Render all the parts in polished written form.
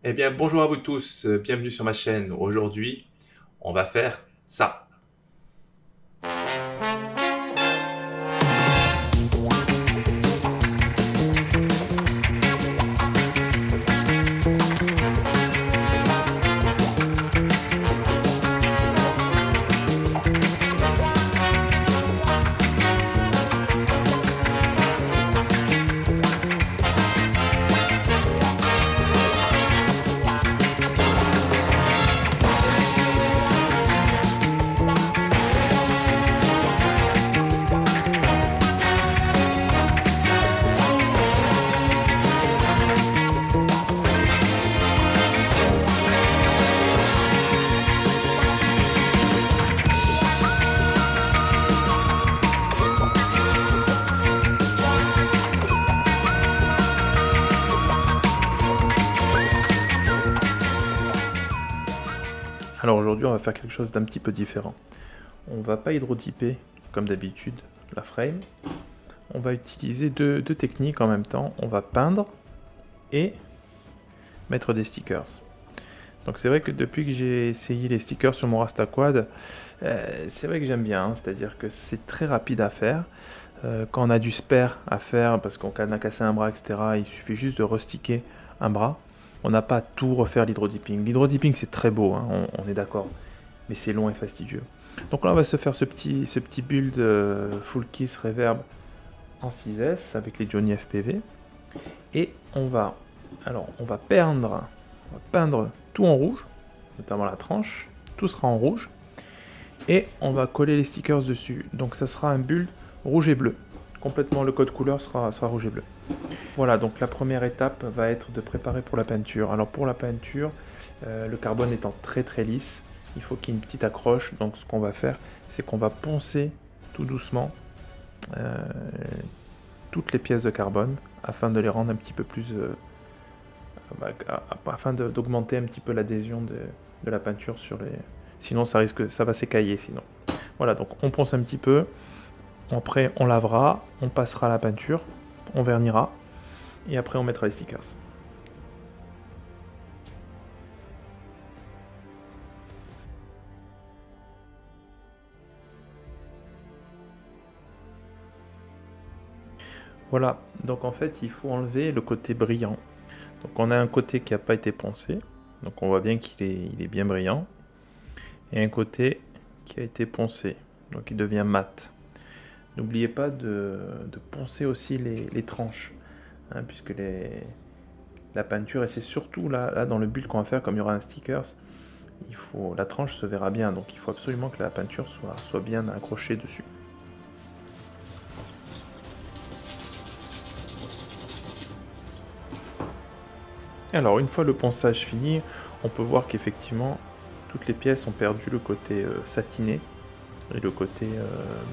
Eh bien, bonjour à vous tous, bienvenue sur ma chaîne. Aujourd'hui, on va faire ça. Alors aujourd'hui, on va faire quelque chose d'un petit peu différent. On va pas hydrotyper comme d'habitude la frame. On va utiliser deux techniques en même temps. On va peindre et mettre des stickers. Donc c'est vrai que depuis que j'ai essayé les stickers sur mon Rastaquad, c'est vrai que j'aime bien, hein. C'est-à-dire que c'est très rapide à faire. Quand on a du spare à faire, parce qu'on a cassé un bras, etc., il suffit juste de resticker un bras. On n'a pas à tout refaire l'hydrotyping. L'hydrotyping c'est très beau, hein, on est d'accord, mais c'est long et fastidieux. Donc là on va se faire ce petit build full kiss reverb en 6S avec les Johnny FPV. Et on va peindre tout en rouge, notamment la tranche, tout sera en rouge. Et on va coller les stickers dessus. Donc ça sera un build rouge et bleu. Complètement le code couleur sera rouge et bleu. Voilà, donc la première étape va être de préparer pour la peinture. Alors pour la peinture, le carbone étant très lisse, il faut qu'il y ait une petite accroche. Donc ce qu'on va faire, c'est qu'on va poncer tout doucement toutes les pièces de carbone afin de les rendre un petit peu plus... afin d'augmenter un petit peu l'adhésion de la peinture sur les... Sinon ça va s'écailler sinon. Voilà, donc on ponce un petit peu. Après on lavera, on passera la peinture, on vernira. Et après on mettra les stickers. Voilà, donc en fait il faut enlever le côté brillant. Donc on a un côté qui n'a pas été poncé, donc on voit bien qu'il est bien brillant. Et un côté qui a été poncé, donc il devient mat. N'oubliez pas de poncer aussi les tranches, hein, puisque la peinture, et c'est surtout là dans le build qu'on va faire, comme il y aura un stickers, la tranche se verra bien, donc il faut absolument que la peinture soit bien accrochée dessus. Alors une fois le ponçage fini, on peut voir qu'effectivement toutes les pièces ont perdu le côté satiné et le côté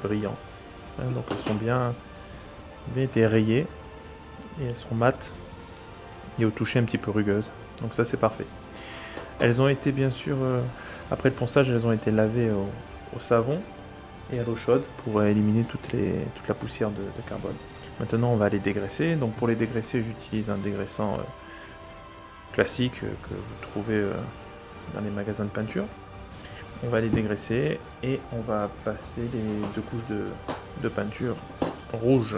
brillant. Hein, donc elles sont bien été rayées et elles sont mates et au toucher un petit peu rugueuses. Donc ça c'est parfait. Elles ont été bien sûr, après le ponçage, elles ont été lavées au savon et à l'eau chaude pour éliminer toute la poussière de carbone. Maintenant on va les dégraisser. Donc pour les dégraisser, j'utilise un dégraissant classique que vous trouvez dans les magasins de peinture. On va les dégraisser et on va passer les 2 couches de peinture rouge.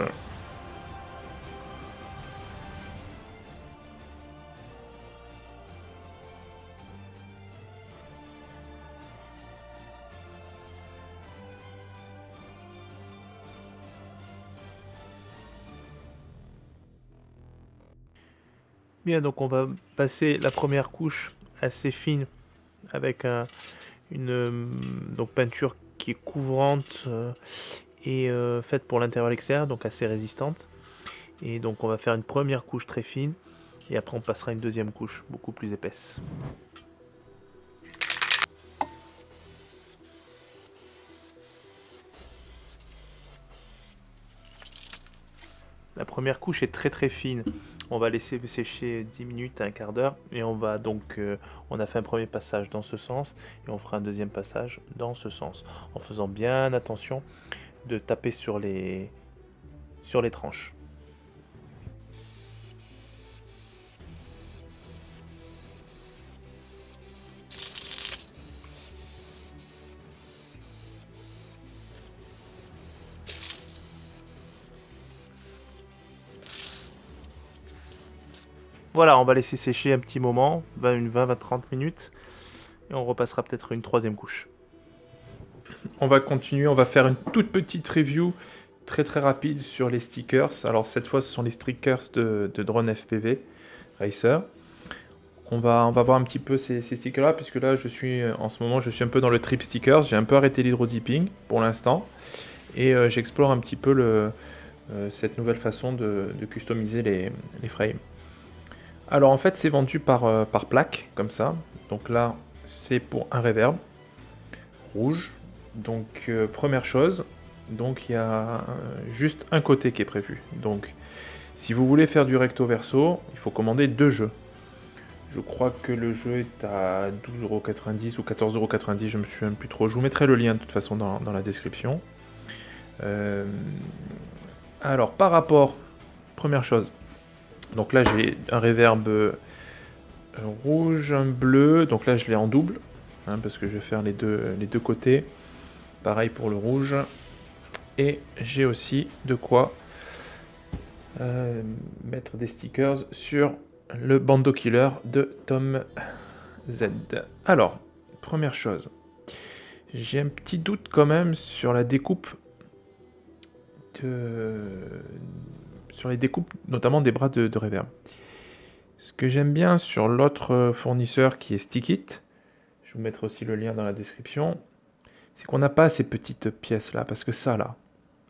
Bien, donc on va passer la première couche assez fine avec une donc peinture qui est couvrante et faite pour l'intérieur et l'extérieur, donc assez résistante. Et donc on va faire une première couche très fine et après on passera une deuxième couche beaucoup plus épaisse. La première couche est très fine. On va laisser sécher 10 minutes à un quart d'heure et on va donc on a fait un premier passage dans ce sens et on fera un deuxième passage dans ce sens en faisant bien attention de taper sur les tranches. Voilà, on va laisser sécher un petit moment, 20-30 minutes, et on repassera peut-être une troisième couche. On va continuer, on va faire une toute petite review très très rapide sur les stickers. Alors cette fois ce sont les stickers de Drone FPV Racer. On va voir un petit peu ces stickers là, puisque là en ce moment je suis un peu dans le trip stickers. J'ai un peu arrêté l'hydro-dipping pour l'instant, et j'explore un petit peu cette nouvelle façon de customiser les frames. Alors en fait c'est vendu par plaque, comme ça. Donc là c'est pour un reverb rouge. Donc première chose, donc il y a juste un côté qui est prévu. Donc si vous voulez faire du recto verso, il faut commander 2 jeux. Je crois que le jeu est à 12,90 € ou 14,90 €, je me souviens plus trop. Je vous mettrai le lien de toute façon dans la description. Alors par rapport, première chose, donc là j'ai un reverb rouge, un bleu, donc là je l'ai en double, hein, parce que je vais faire les deux côtés. Pareil pour le rouge. Et j'ai aussi de quoi mettre des stickers sur le Bando Killer de Tom Z. Alors, première chose, j'ai un petit doute quand même sur la découpe sur les découpes, notamment des bras de reverb. Ce que j'aime bien sur l'autre fournisseur qui est Stickit, je vous mettrai aussi le lien dans la description, c'est qu'on n'a pas ces petites pièces là, parce que ça là,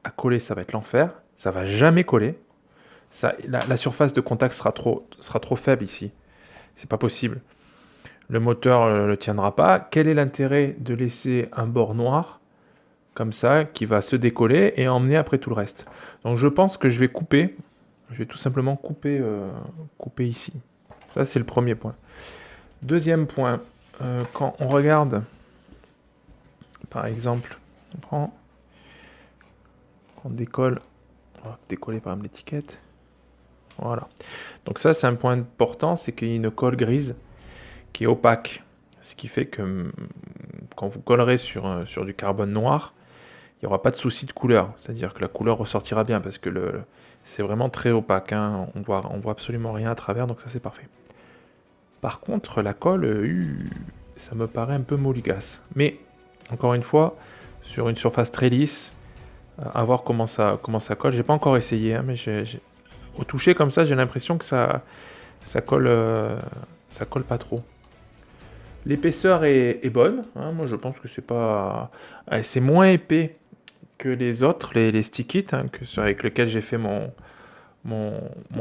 à coller ça va être l'enfer, ça va jamais coller, la surface de contact sera trop faible ici, c'est pas possible. Le moteur le tiendra pas. Quel est l'intérêt de laisser un bord noir comme ça qui va se décoller et emmener après tout le reste? Donc je pense que je vais couper, je vais tout simplement couper ici. Ça c'est le premier point. Deuxième point, quand on regarde, par exemple, on décolle, on va décoller par exemple l'étiquette. Voilà. Donc ça c'est un point important, c'est qu'il y a une colle grise qui est opaque. Ce qui fait que quand vous collerez sur du carbone noir, il n'y aura pas de souci de couleur. C'est-à-dire que la couleur ressortira bien parce que c'est vraiment très opaque, hein. On voit absolument rien à travers, donc ça c'est parfait. Par contre, la colle, ça me paraît un peu molligasse. Mais, encore une fois, sur une surface très lisse, à voir comment ça colle. J'ai pas encore essayé, hein, mais au toucher comme ça, j'ai l'impression que ça colle pas trop. L'épaisseur est bonne, hein. Moi je pense que c'est moins épais que les autres, les Stickit, hein, avec lesquels j'ai fait mon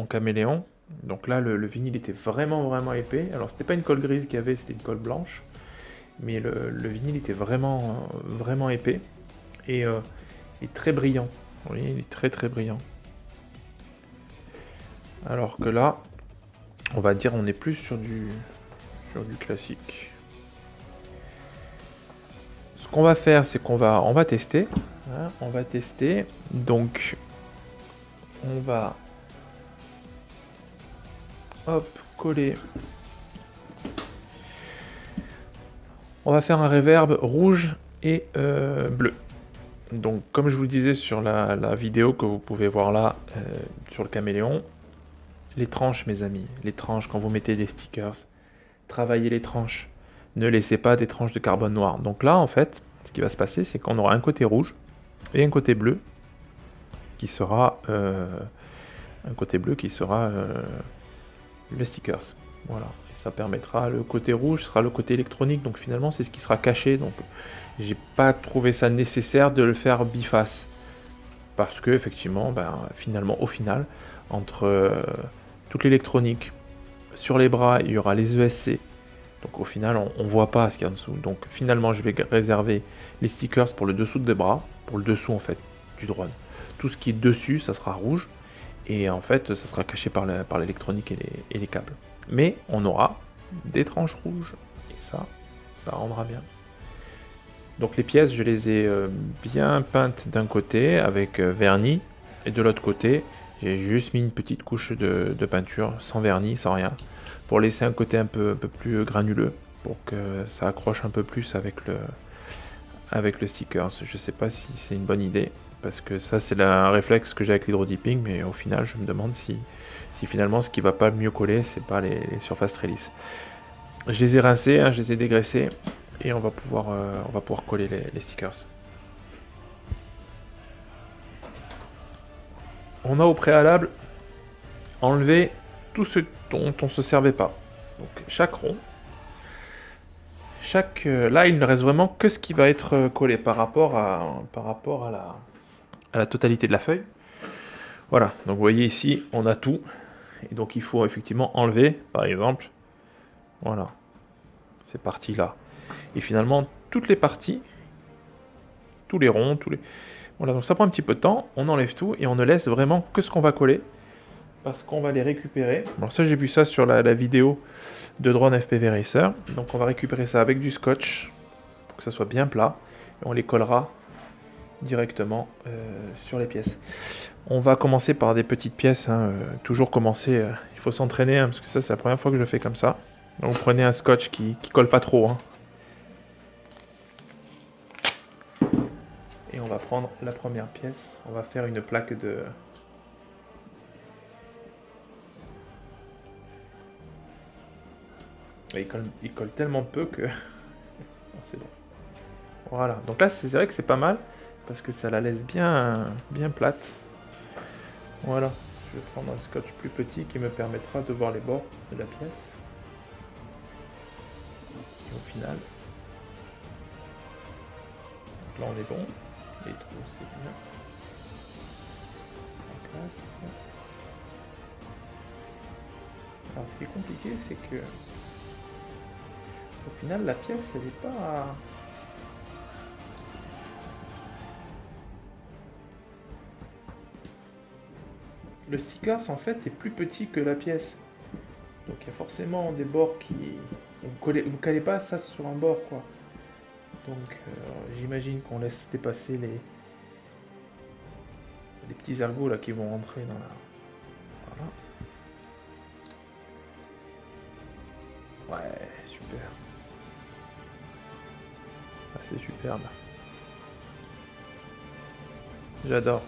caméléon. Donc là le vinyle était vraiment épais. Alors c'était pas une colle grise qu'il y avait, c'était une colle blanche. Mais le vinyle était vraiment épais et très brillant. Oui, il est très brillant. Alors que là, on va dire on est plus sur du classique. Ce qu'on va faire, c'est qu'on va tester. Hein, on va tester. Donc, on va coller. On va faire un reverb rouge et bleu. Donc, comme je vous le disais sur la vidéo que vous pouvez voir là sur le caméléon, les tranches, mes amis, les tranches, quand vous mettez des stickers, travaillez les tranches. Ne laissez pas des tranches de carbone noir. Donc là, en fait, ce qui va se passer, c'est qu'on aura un côté rouge et un côté bleu qui sera le stickers. Voilà. Et ça permettra, le côté rouge sera le côté électronique. Donc finalement, c'est ce qui sera caché. Donc j'ai pas trouvé ça nécessaire de le faire biface. Parce que effectivement, finalement, au final, entre toute l'électronique, sur les bras, il y aura les ESC. Donc au final, on voit pas ce qu'il y a en dessous. Donc finalement, je vais réserver les stickers pour le dessous des bras, pour le dessous en fait du drone. Tout ce qui est dessus, ça sera rouge. Et en fait, ça sera caché par l'électronique et les câbles. Mais on aura des tranches rouges. Et ça rendra bien. Donc les pièces, je les ai bien peintes d'un côté avec vernis. Et de l'autre côté, j'ai juste mis une petite couche de peinture, sans vernis, sans rien. Pour laisser un côté un peu plus granuleux, pour que ça accroche un peu plus avec le sticker. Je sais pas si c'est une bonne idée. parce que ça c'est un réflexe que j'ai avec l'hydrodipping, mais au final je me demande si finalement ce qui va pas mieux coller, c'est pas les surfaces très lisses. Je les ai rincés, hein, je les ai dégraissés, et on va pouvoir coller les stickers. On a au préalable enlevé tout ce dont on ne se servait pas. Donc chaque rond, là il ne reste vraiment que ce qui va être collé par rapport à la totalité de la feuille. Voilà, donc vous voyez ici on a tout, et donc il faut effectivement enlever, par exemple, voilà, ces parties là. Et finalement toutes les parties, tous les ronds, voilà, donc ça prend un petit peu de temps, on enlève tout et on ne laisse vraiment que ce qu'on va coller, parce qu'on va les récupérer. Alors ça j'ai vu ça sur la vidéo de Drone FPV Racer, donc on va récupérer ça avec du scotch, pour que ça soit bien plat, et on les collera directement sur les pièces. On va commencer par des petites pièces, hein, toujours commencer, il faut s'entraîner, hein, parce que ça c'est la première fois que je le fais comme ça. Donc vous prenez un scotch qui colle pas trop, hein. Et on va prendre la première pièce, on va faire une plaque de... Il colle tellement peu que... c'est bon. Voilà, donc là c'est vrai que c'est pas mal, parce que ça la laisse bien plate. Voilà, je vais prendre un scotch plus petit qui me permettra de voir les bords de la pièce. Et au final... Donc là on est bon. Les trous, c'est bien. En place. Alors ce qui est compliqué, c'est que au final la pièce elle est pas... Le stickers en fait est plus petit que la pièce. Donc il y a forcément des bords qui... Vous calez pas ça sur un bord quoi. Donc j'imagine qu'on laisse dépasser les petits ergots là qui vont rentrer dans la... Voilà. Ouais, super. Ah, c'est superbe. J'adore.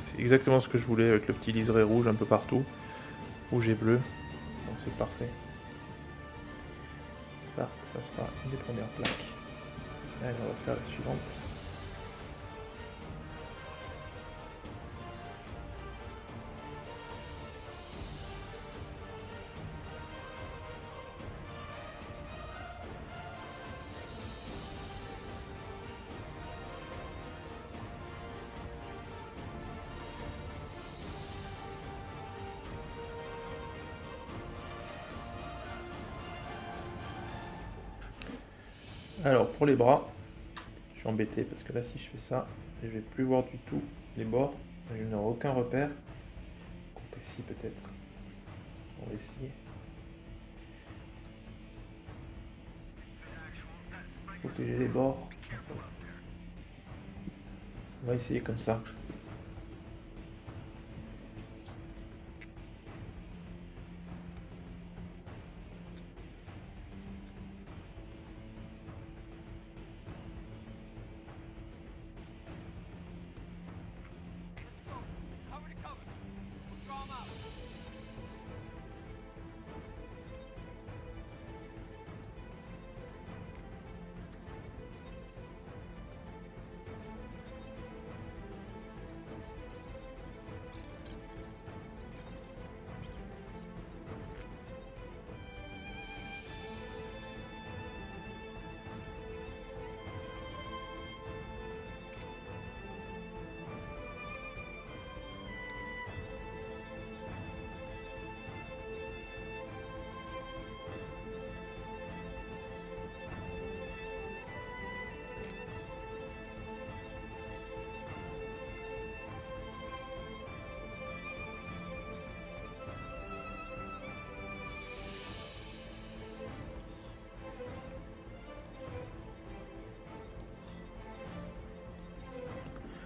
C'est exactement ce que je voulais avec le petit liseré rouge un peu partout. Rouge et bleu. Donc c'est parfait. Ça sera une des premières plaques. Allez, on va faire la suivante. Alors pour les bras, je suis embêté parce que là si je fais ça, je vais plus voir du tout les bords, je n'aurai aucun repère. Quoique si peut-être. On va essayer. Il faut que j'ai les bords. On va essayer comme ça.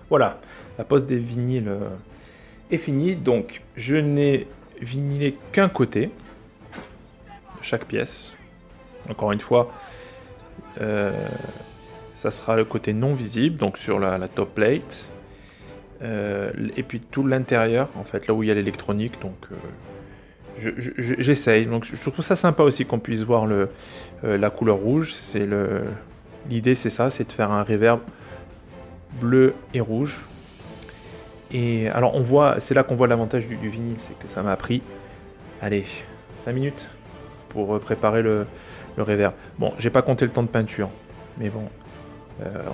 Voilà, la pose des vinyles est finie. Donc, je n'ai vinylé qu'un côté de chaque pièce. Encore une fois, ça sera le côté non visible, donc sur la top plate. et puis tout l'intérieur, en fait, là où il y a l'électronique. Donc j'essaye. Donc je trouve ça sympa aussi qu'on puisse voir la couleur rouge. L'idée c'est ça, c'est de faire un reverb bleu et rouge. Et alors c'est là qu'on voit l'avantage du vinyle, c'est que ça m'a pris, allez, 5 minutes pour préparer le reverb. Bon, j'ai pas compté le temps de peinture, mais bon,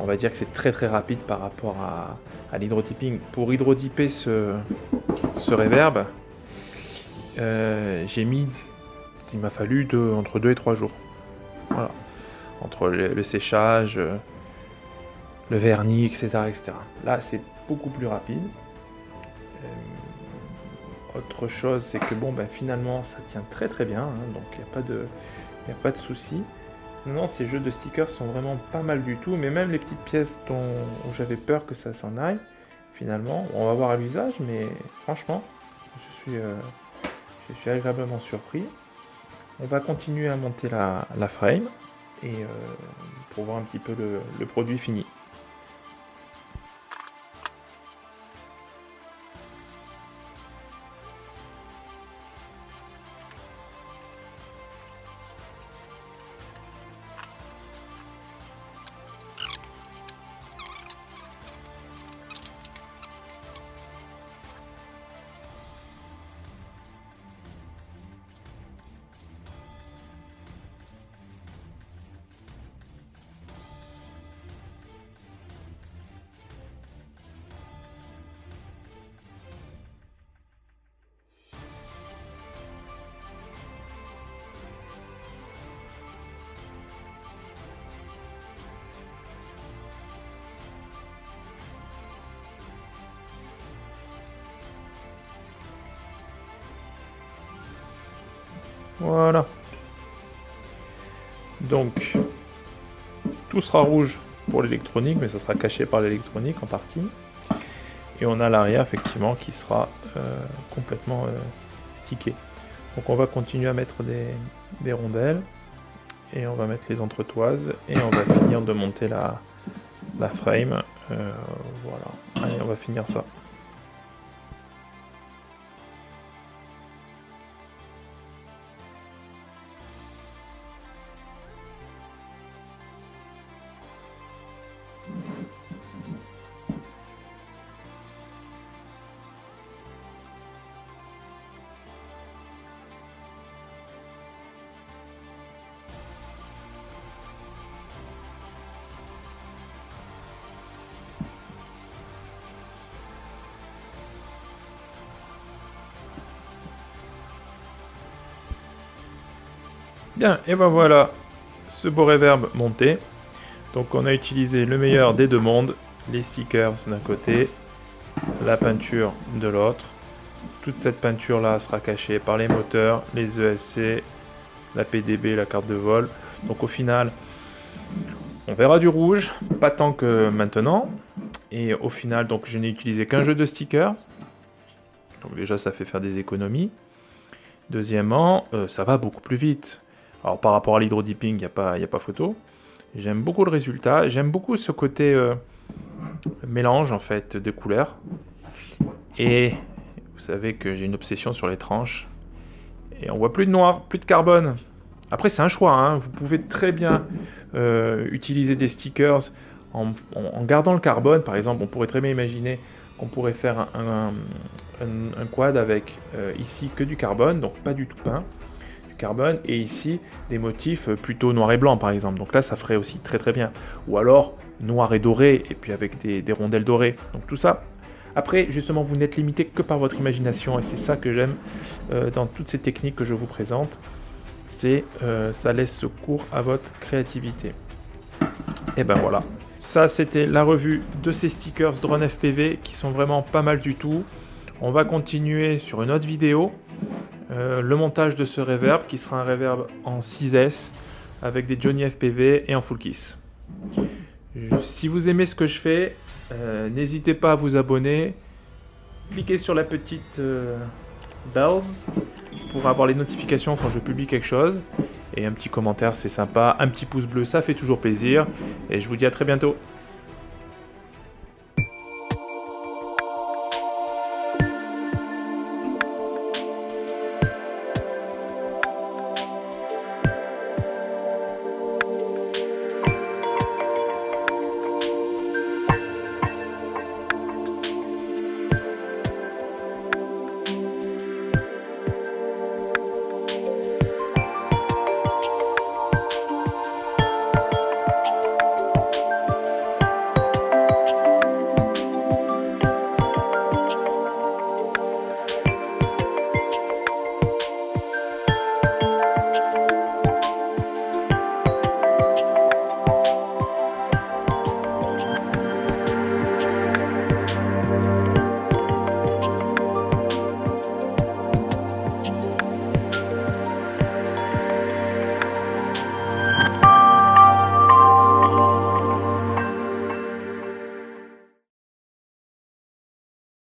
on va dire que c'est très très rapide par rapport à l'hydrotyping. Pour hydrotyper ce reverb, il m'a fallu entre 2 et 3 jours. Voilà. Entre le séchage, le vernis, etc., etc. Là, c'est beaucoup plus rapide. Autre chose, c'est que bon, finalement, ça tient très très bien, hein, donc il n'y a pas de souci. Non, ces jeux de stickers sont vraiment pas mal du tout, mais même les petites pièces où j'avais peur que ça s'en aille, finalement, on va voir à l'usage, mais franchement, je suis agréablement surpris. On va continuer à monter la frame et pour voir un petit peu le produit fini. Voilà. Donc, tout sera rouge pour l'électronique, mais ça sera caché par l'électronique en partie. Et on a l'arrière, effectivement, qui sera complètement stické. Donc on va continuer à mettre des rondelles. Et on va mettre les entretoises. Et on va finir de monter la frame. Voilà. Allez, on va finir ça. Bien, et ben voilà, ce beau reverb monté. Donc on a utilisé le meilleur des deux mondes, les stickers d'un côté, la peinture de l'autre. Toute cette peinture là sera cachée par les moteurs, les ESC, la PDB, la carte de vol. Donc au final, on verra du rouge, pas tant que maintenant. Et au final, donc je n'ai utilisé qu'un jeu de stickers. Donc déjà ça fait faire des économies. Deuxièmement, ça va beaucoup plus vite. Alors par rapport à l'hydrodypping, il n'y a pas photo. J'aime beaucoup le résultat. J'aime beaucoup ce côté mélange en fait de couleurs. Et vous savez que j'ai une obsession sur les tranches. Et on voit plus de noir, plus de carbone. Après c'est un choix, hein. Vous pouvez très bien utiliser des stickers en gardant le carbone. Par exemple, on pourrait très bien imaginer qu'on pourrait faire un quad avec ici que du carbone, donc pas du tout peint. Carbone, et ici des motifs plutôt noir et blanc par exemple, donc là ça ferait aussi très très bien, ou alors noir et doré et puis avec des rondelles dorées, donc tout ça. Après justement vous n'êtes limité que par votre imagination et c'est ça que j'aime dans toutes ces techniques que je vous présente, c'est ça laisse cours à votre créativité. Et ben voilà, ça c'était la revue de ces stickers Drone FPV qui sont vraiment pas mal du tout. On va continuer sur une autre vidéo. Le montage de ce reverb qui sera un reverb en 6S avec des Johnny FPV et en full kiss. Si vous aimez ce que je fais, n'hésitez pas à vous abonner, cliquez sur la petite bells pour avoir les notifications quand je publie quelque chose et un petit commentaire c'est sympa, un petit pouce bleu ça fait toujours plaisir et je vous dis à très bientôt.